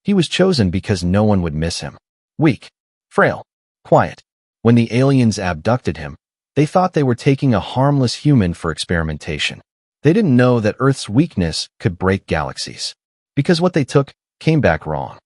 He was chosen because no one would miss him. Weak, frail, quiet. When the aliens abducted him, they thought they were taking a harmless human for experimentation. They didn't know that Earth's weakness could break galaxies. Because what they took came back wrong.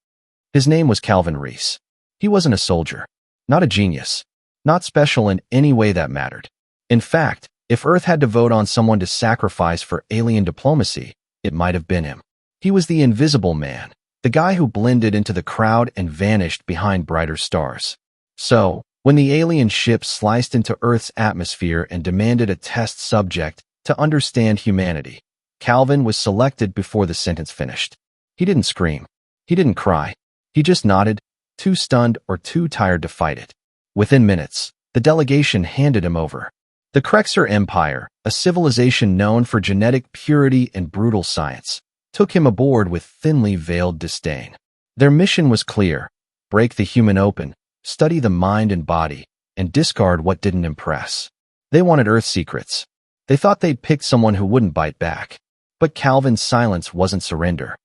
His name was Calvin Reece. He wasn't a soldier, not a genius, not special in any way that mattered. In fact, if Earth had to vote on someone to sacrifice for alien diplomacy, it might have been him. He was the invisible man, the guy who blended into the crowd and vanished behind brighter stars. So, when the alien ship sliced into Earth's atmosphere and demanded a test subject to understand humanity, Calvin was selected before the sentence finished. He didn't scream. He didn't cry. He just nodded, too stunned or too tired to fight it. Within minutes, the delegation handed him over. The Krexar Empire, a civilization known for genetic purity and brutal science, took him aboard with thinly veiled disdain. Their mission was clear: break the human open, study the mind and body, and discard what didn't impress. They wanted Earth secrets. They thought they'd picked someone who wouldn't bite back. But Calvin's silence wasn't surrender.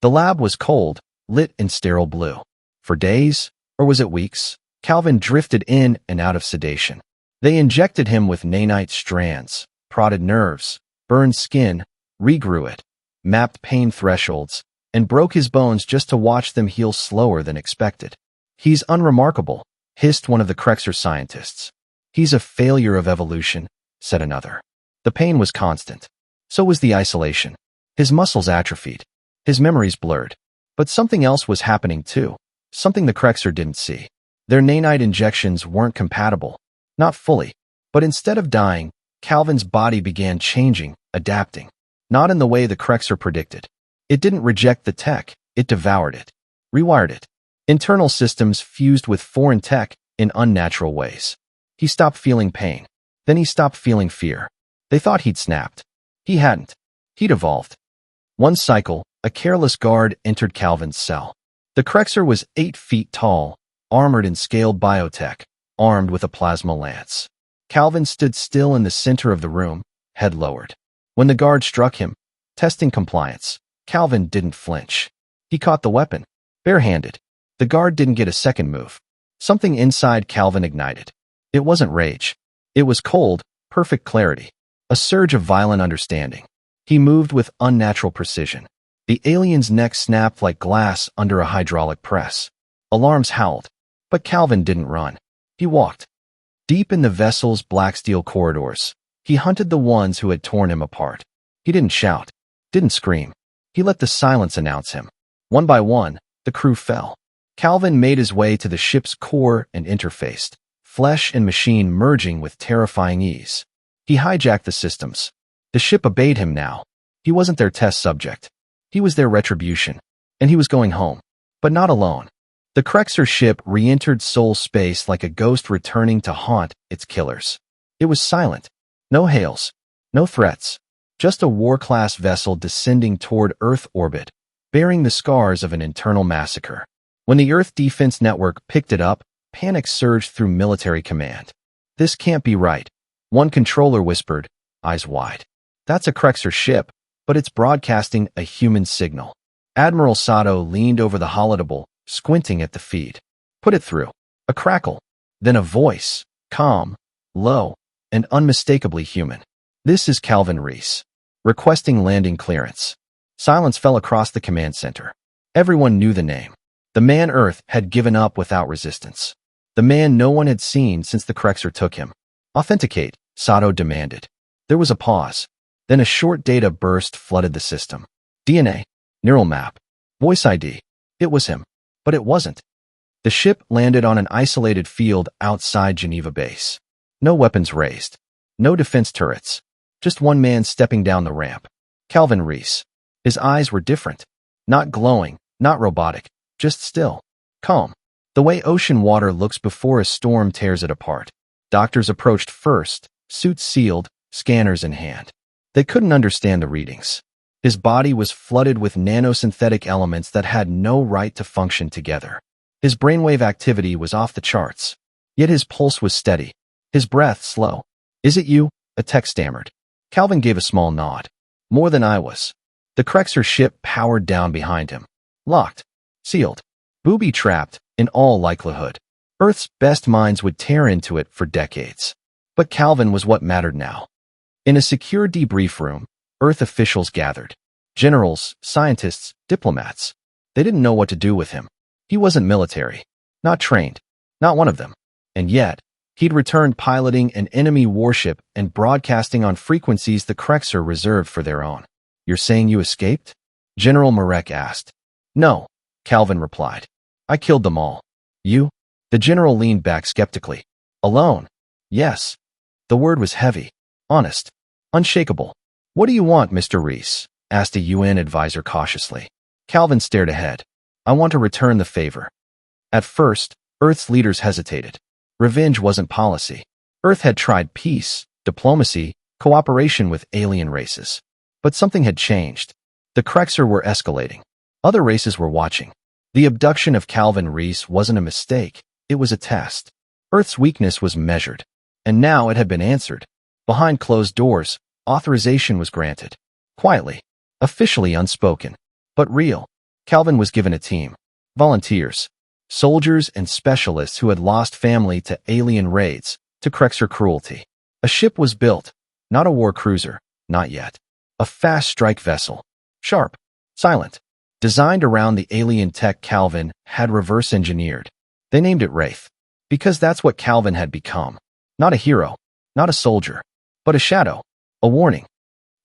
The lab was cold, lit in sterile blue. For days, or was it weeks, Calvin drifted in and out of sedation. They injected him with nanite strands, prodded nerves, burned skin, regrew it, mapped pain thresholds, and broke his bones just to watch them heal slower than expected. He's unremarkable, hissed one of the Krexar scientists. He's a failure of evolution, said another. The pain was constant. So was the isolation. His muscles atrophied. His memories blurred. But something else was happening too. Something the Krexar didn't see. Their nanite injections weren't compatible. Not fully. But instead of dying, Calvin's body began changing, adapting. Not in the way the Krexar predicted. It didn't reject the tech. It devoured it. Rewired it. Internal systems fused with foreign tech in unnatural ways. He stopped feeling pain. Then he stopped feeling fear. They thought he'd snapped. He hadn't. He'd evolved. One cycle, a careless guard entered Calvin's cell. The Krexar was 8 feet tall, armored in scaled biotech, armed with a plasma lance. Calvin stood still in the center of the room, head lowered. When the guard struck him, testing compliance, Calvin didn't flinch. He caught the weapon, barehanded. The guard didn't get a second move. Something inside Calvin ignited. It wasn't rage. It was cold, perfect clarity. A surge of violent understanding. He moved with unnatural precision. The alien's neck snapped like glass under a hydraulic press. Alarms howled. But Calvin didn't run. He walked. Deep in the vessel's black steel corridors, he hunted the ones who had torn him apart. He didn't shout. Didn't scream. He let the silence announce him. One by one, the crew fell. Calvin made his way to the ship's core and interfaced, flesh and machine merging with terrifying ease. He hijacked the systems. The ship obeyed him now. He wasn't their test subject. He was their retribution. And he was going home. But not alone. The Krexar ship re-entered soul space like a ghost returning to haunt its killers. It was silent. No hails. No threats. Just a war-class vessel descending toward Earth orbit, bearing the scars of an internal massacre. When the Earth Defense Network picked it up, panic surged through military command. This can't be right. One controller whispered, eyes wide. That's a Krexar ship, but it's broadcasting a human signal. Admiral Sato leaned over the holodeck, squinting at the feed. Put it through. A crackle. Then a voice, calm, low, and unmistakably human. This is Calvin Reece. Requesting landing clearance. Silence fell across the command center. Everyone knew the name. The man Earth had given up without resistance. The man no one had seen since the Krexar took him. Authenticate, Sato demanded. There was a pause. Then a short data burst flooded the system. DNA, neural map, voice ID. It was him. But it wasn't. The ship landed on an isolated field outside Geneva base. No weapons raised. No defense turrets. Just one man stepping down the ramp. Calvin Reece. His eyes were different. Not glowing, not robotic, just still. Calm. The way ocean water looks before a storm tears it apart. Doctors approached first, suits sealed, scanners in hand. They couldn't understand the readings. His body was flooded with nanosynthetic elements that had no right to function together. His brainwave activity was off the charts. Yet his pulse was steady. His breath slow. Is it you? A tech stammered. Calvin gave a small nod. More than I was. The Krexar ship powered down behind him. Locked. Sealed. Booby-trapped, in all likelihood. Earth's best minds would tear into it for decades. But Calvin was what mattered now. In a secure debrief room, Earth officials gathered. Generals, scientists, diplomats. They didn't know what to do with him. He wasn't military. Not trained. Not one of them. And yet, he'd returned piloting an enemy warship and broadcasting on frequencies the Krexar reserved for their own. You're saying you escaped? General Marek asked. No, Calvin replied. I killed them all. You? The general leaned back skeptically. Alone? Yes. The word was heavy. Honest. Unshakable. What do you want, Mr. Reece? Asked a UN advisor cautiously. Calvin stared ahead. I want to return the favor. At first, Earth's leaders hesitated. Revenge wasn't policy. Earth had tried peace, diplomacy, cooperation with alien races. But something had changed. The Krexar were escalating. Other races were watching. The abduction of Calvin Reece wasn't a mistake. It was a test. Earth's weakness was measured. And now it had been answered. Behind closed doors, authorization was granted. Quietly. Officially unspoken. But real. Calvin was given a team. Volunteers. Soldiers and specialists who had lost family to alien raids, to Krexar cruelty. A ship was built. Not a war cruiser. Not yet. A fast strike vessel. Sharp. Silent. Designed around the alien tech Calvin had reverse engineered. They named it Wraith. Because that's what Calvin had become. Not a hero. Not a soldier. But a shadow. A warning.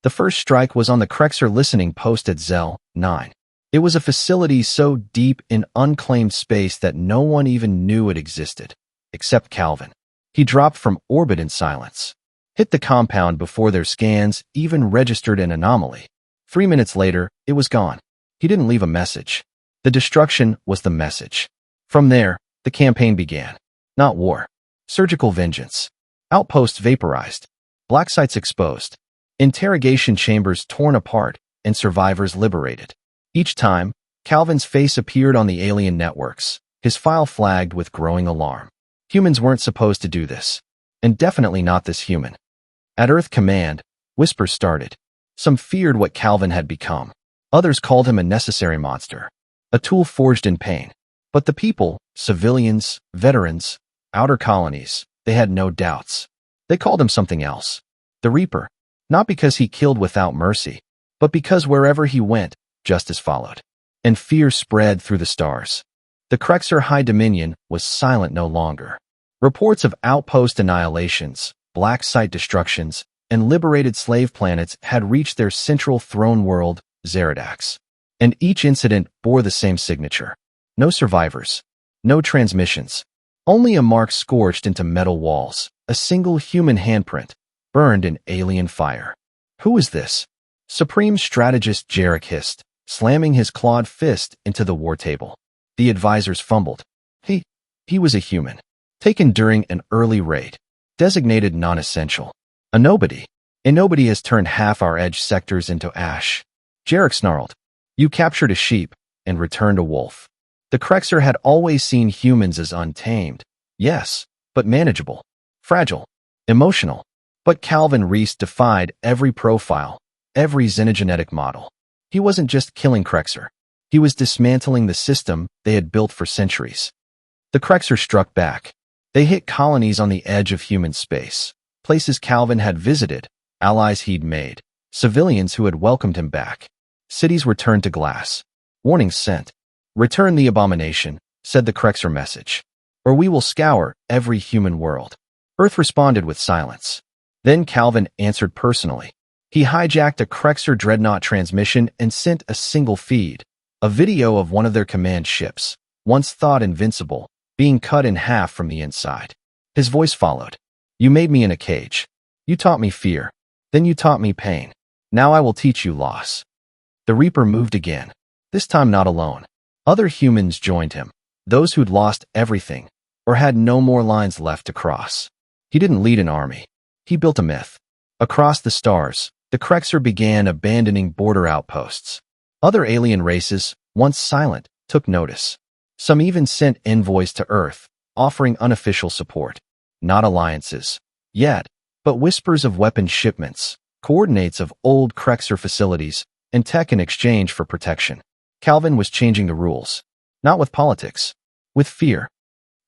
The first strike was on the Krexar listening post at Zell 9. It was a facility so deep in unclaimed space that no one even knew it existed. Except Calvin. He dropped from orbit in silence. Hit the compound before their scans even registered an anomaly. 3 minutes later, it was gone. He didn't leave a message. The destruction was the message. From there, the campaign began. Not war. Surgical vengeance. Outposts vaporized. Black sites exposed. Interrogation chambers torn apart and survivors liberated. Each time, Calvin's face appeared on the alien networks, his file flagged with growing alarm. Humans weren't supposed to do this. And definitely not this human. At Earth Command, whispers started. Some feared what Calvin had become. Others called him a necessary monster. A tool forged in pain. But the people, civilians, veterans, outer colonies, they had no doubts. They called him something else. The Reaper. Not because he killed without mercy, but because wherever he went, justice followed. And fear spread through the stars. The Krexar High Dominion was silent no longer. Reports of outpost annihilations, black site destructions, and liberated slave planets had reached their central throne world, Zeradax. And each incident bore the same signature. No survivors. No transmissions. Only a mark scorched into metal walls, a single human handprint, burned in alien fire. Who is this? Supreme Strategist Jarek hissed, slamming his clawed fist into the war table. The advisors fumbled. He was a human. Taken during an early raid. Designated non-essential. A nobody. A nobody has turned half our edge sectors into ash. Jarek snarled. You captured a sheep and returned a wolf. The Krexar had always seen humans as untamed. Yes, but manageable. Fragile. Emotional. But Calvin Reece defied every profile, every xenogenetic model. He wasn't just killing Krexar. He was dismantling the system they had built for centuries. The Krexar struck back. They hit colonies on the edge of human space, places Calvin had visited, allies he'd made, civilians who had welcomed him back. Cities were turned to glass. Warnings sent. Return the abomination, said the Krexar message, or we will scour every human world. Earth responded with silence. Then Calvin answered personally. He hijacked a Krexar dreadnought transmission and sent a single feed, a video of one of their command ships, once thought invincible, being cut in half from the inside. His voice followed. You made me in a cage. You taught me fear. Then you taught me pain. Now I will teach you loss. The Reaper moved again, this time not alone. Other humans joined him, those who'd lost everything, or had no more lines left to cross. He didn't lead an army. He built a myth. Across the stars, the Krexar began abandoning border outposts. Other alien races, once silent, took notice. Some even sent envoys to Earth, offering unofficial support. Not alliances, yet, but whispers of weapon shipments, coordinates of old Krexar facilities, and tech in exchange for protection. Calvin was changing the rules. Not with politics. With fear.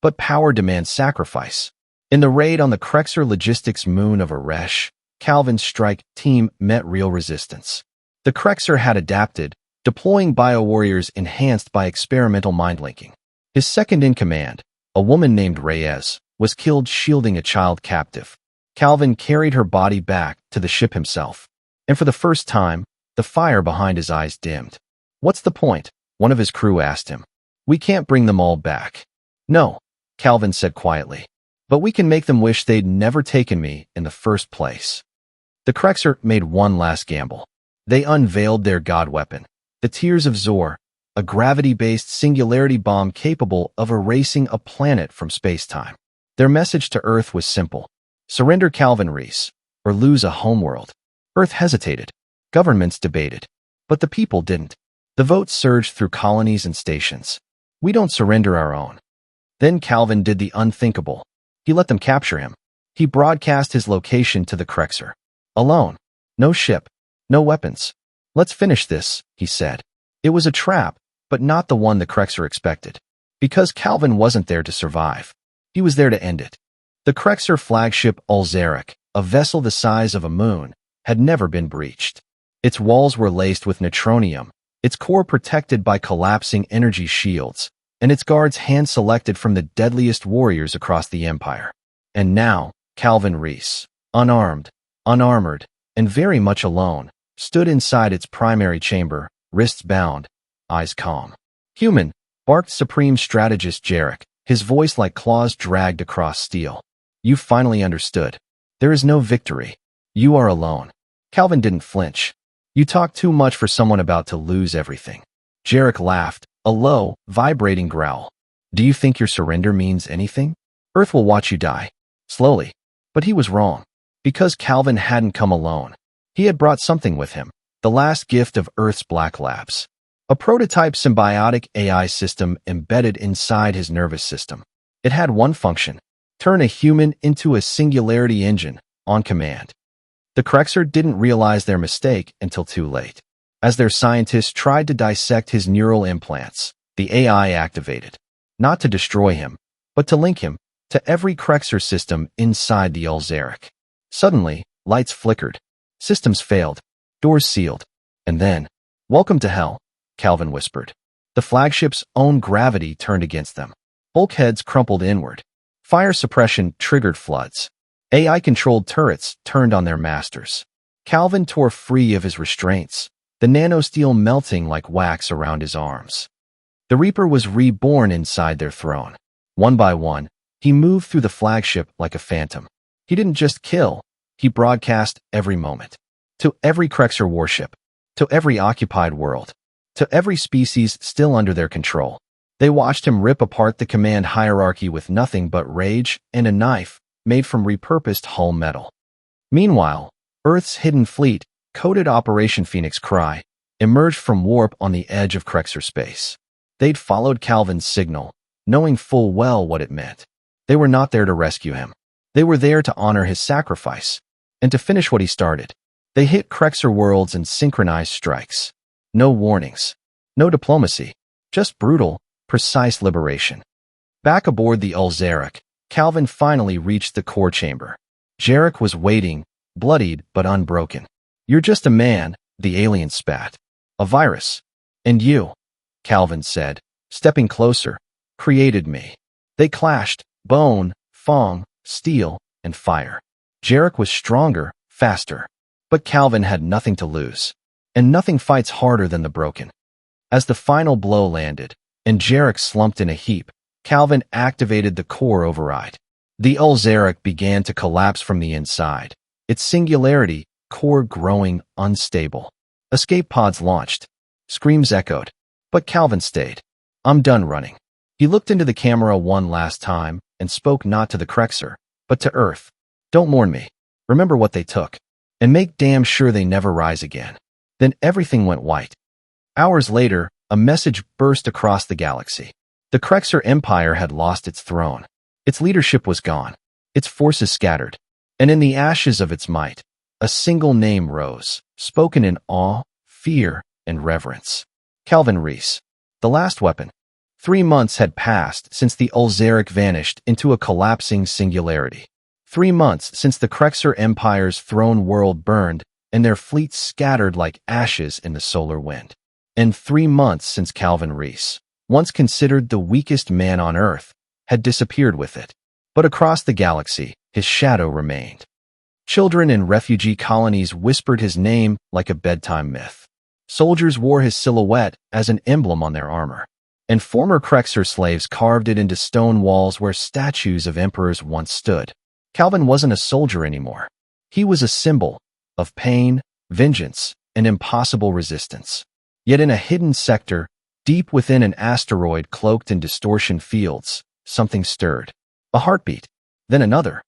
But power demands sacrifice. In the raid on the Krexar logistics moon of Aresh, Calvin's strike team met real resistance. The Krexar had adapted, deploying biowarriors enhanced by experimental mind-linking. His second-in-command, a woman named Reece, was killed shielding a child captive. Calvin carried her body back to the ship himself. And for the first time, the fire behind his eyes dimmed. "What's the point?" one of his crew asked him. "We can't bring them all back." "No," Calvin said quietly. "But we can make them wish they'd never taken me in the first place." The Krexar made one last gamble. They unveiled their god weapon, the Tears of Zor, a gravity-based singularity bomb capable of erasing a planet from space-time. Their message to Earth was simple: surrender Calvin Reece, or lose a homeworld. Earth hesitated. Governments debated. But the people didn't. The votes surged through colonies and stations. "We don't surrender our own." Then Calvin did the unthinkable. He let them capture him. He broadcast his location to the Krexar. Alone. No ship. No weapons. "Let's finish this," he said. It was a trap, but not the one the Krexar expected. Because Calvin wasn't there to survive. He was there to end it. The Krexar flagship Ulzarek, a vessel the size of a moon, had never been breached. Its walls were laced with neutronium, its core protected by collapsing energy shields, and its guards hand-selected from the deadliest warriors across the Empire. And now, Calvin Reece, unarmed, unarmored, and very much alone, stood inside its primary chamber, wrists bound, eyes calm. "Human," barked Supreme Strategist Jarek, his voice like claws dragged across steel. "You finally understood. There is no victory. You are alone." Calvin didn't flinch. "You talk too much for someone about to lose everything." Jarek laughed, a low, vibrating growl. "Do you think your surrender means anything? Earth will watch you die. Slowly." But he was wrong. Because Calvin hadn't come alone. He had brought something with him, the last gift of Earth's Black Labs. A prototype symbiotic AI system embedded inside his nervous system. It had one function: turn a human into a singularity engine, on command. The Krexar didn't realize their mistake until too late. As their scientists tried to dissect his neural implants, the AI activated. Not to destroy him, but to link him to every Krexar system inside the Ulzarek. Suddenly, lights flickered. Systems failed. Doors sealed. And then, "Welcome to hell," Calvin whispered. The flagship's own gravity turned against them. Bulkheads crumpled inward. Fire suppression triggered floods. AI-controlled turrets turned on their masters. Calvin tore free of his restraints, the nanosteel melting like wax around his arms. The Reaper was reborn inside their throne. One by one, he moved through the flagship like a phantom. He didn't just kill, he broadcast every moment. To every Krexar warship. To every occupied world. To every species still under their control. They watched him rip apart the command hierarchy with nothing but rage and a knife made from repurposed hull metal. Meanwhile, Earth's hidden fleet, coded Operation Phoenix Cry, emerged from warp on the edge of Krexar space. They'd followed Calvin's signal, knowing full well what it meant. They were not there to rescue him. They were there to honor his sacrifice, and to finish what he started. They hit Krexar worlds in synchronized strikes. No warnings. No diplomacy. Just brutal, precise liberation. Back aboard the Ulzarek, Calvin finally reached the core chamber. Jarek was waiting, bloodied but unbroken. "You're just a man," the alien spat. "A virus. And you," Calvin said, stepping closer, "created me." They clashed, bone, fong, steel, and fire. Jarek was stronger, faster. But Calvin had nothing to lose. And nothing fights harder than the broken. As the final blow landed, and Jarek slumped in a heap, Calvin activated the core override. The Ulzarek began to collapse from the inside, its singularity, core growing unstable. Escape pods launched. Screams echoed. But Calvin stayed. "I'm done running." He looked into the camera one last time and spoke not to the Krexar, but to Earth. "Don't mourn me. Remember what they took. And make damn sure they never rise again." Then everything went white. Hours later, a message burst across the galaxy. The Krexar Empire had lost its throne. Its leadership was gone. Its forces scattered. And in the ashes of its might, a single name rose, spoken in awe, fear, and reverence. Calvin Reece. The last weapon. 3 months had passed since the Ulzeric vanished into a collapsing singularity. 3 months since the Krexar Empire's throne world burned and their fleets scattered like ashes in the solar wind. And 3 months since Calvin Reece, once considered the weakest man on Earth, had disappeared with it. But across the galaxy, his shadow remained. Children in refugee colonies whispered his name like a bedtime myth. Soldiers wore his silhouette as an emblem on their armor, and former Krexar slaves carved it into stone walls where statues of emperors once stood. Calvin wasn't a soldier anymore. He was a symbol of pain, vengeance, and impossible resistance. Yet in a hidden sector, deep within an asteroid cloaked in distortion fields, something stirred. A heartbeat, then another.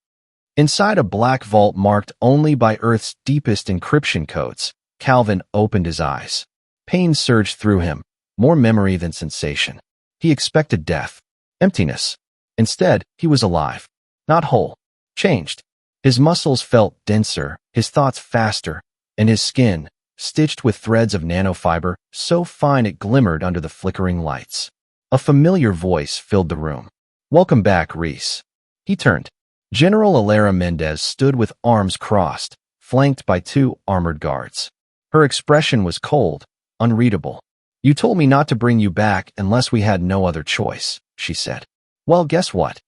Inside a black vault marked only by Earth's deepest encryption codes, Calvin opened his eyes. Pain surged through him, more memory than sensation. He expected death, emptiness. Instead, he was alive, not whole, changed. His muscles felt denser, his thoughts faster, and his skin, stitched with threads of nanofiber, so fine it glimmered under the flickering lights. A familiar voice filled the room. "Welcome back, Reece." He turned. General Alara Mendez stood with arms crossed, flanked by 2 armored guards. Her expression was cold, unreadable. "You told me not to bring you back unless we had no other choice," she said. Well, guess what?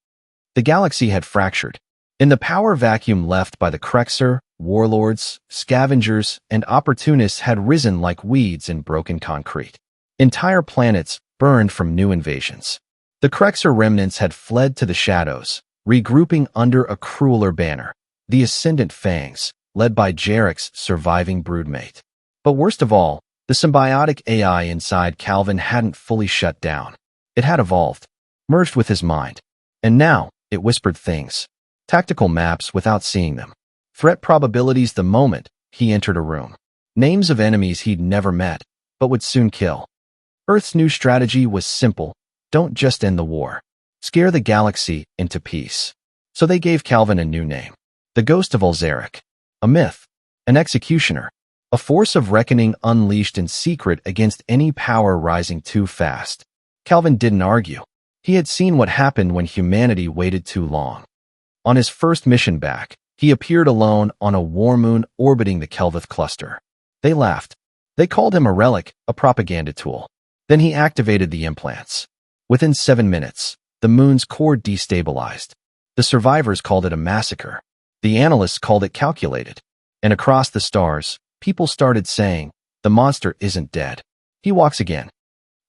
The galaxy had fractured. In the power vacuum left by the Krexar, warlords, scavengers, and opportunists had risen like weeds in broken concrete. Entire planets burned from new invasions. The Krexar remnants had fled to the shadows, regrouping under a crueler banner, the Ascendant Fangs, led by Jarek's surviving broodmate. But worst of all, the symbiotic AI inside Calvin hadn't fully shut down. It had evolved, merged with his mind. And now, it whispered things. Tactical maps without seeing them. Threat probabilities the moment he entered a room. Names of enemies he'd never met, but would soon kill. Earth's new strategy was simple. Don't just end the war. Scare the galaxy into peace. So they gave Calvin a new name. The Ghost of Ulzeric. A myth. An executioner. A force of reckoning unleashed in secret against any power rising too fast. Calvin didn't argue. He had seen what happened when humanity waited too long. On his first mission back, he appeared alone on a war moon orbiting the Kelvith cluster. They laughed. They called him a relic, a propaganda tool. Then he activated the implants. Within 7 minutes, the moon's core destabilized. The survivors called it a massacre. The analysts called it calculated. And across the stars, people started saying, "The monster isn't dead. He walks again."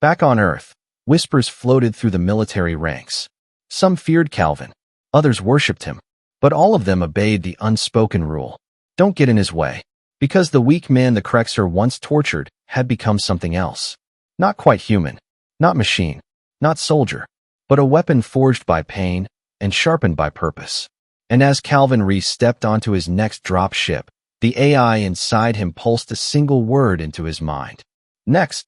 Back on Earth, whispers floated through the military ranks. Some feared Calvin. Others worshipped him. But all of them obeyed the unspoken rule. Don't get in his way. Because the weak man the Krexar once tortured had become something else. Not quite human. Not machine. Not soldier. But a weapon forged by pain and sharpened by purpose. And as Calvin Reece stepped onto his next drop ship, the AI inside him pulsed a single word into his mind. Next.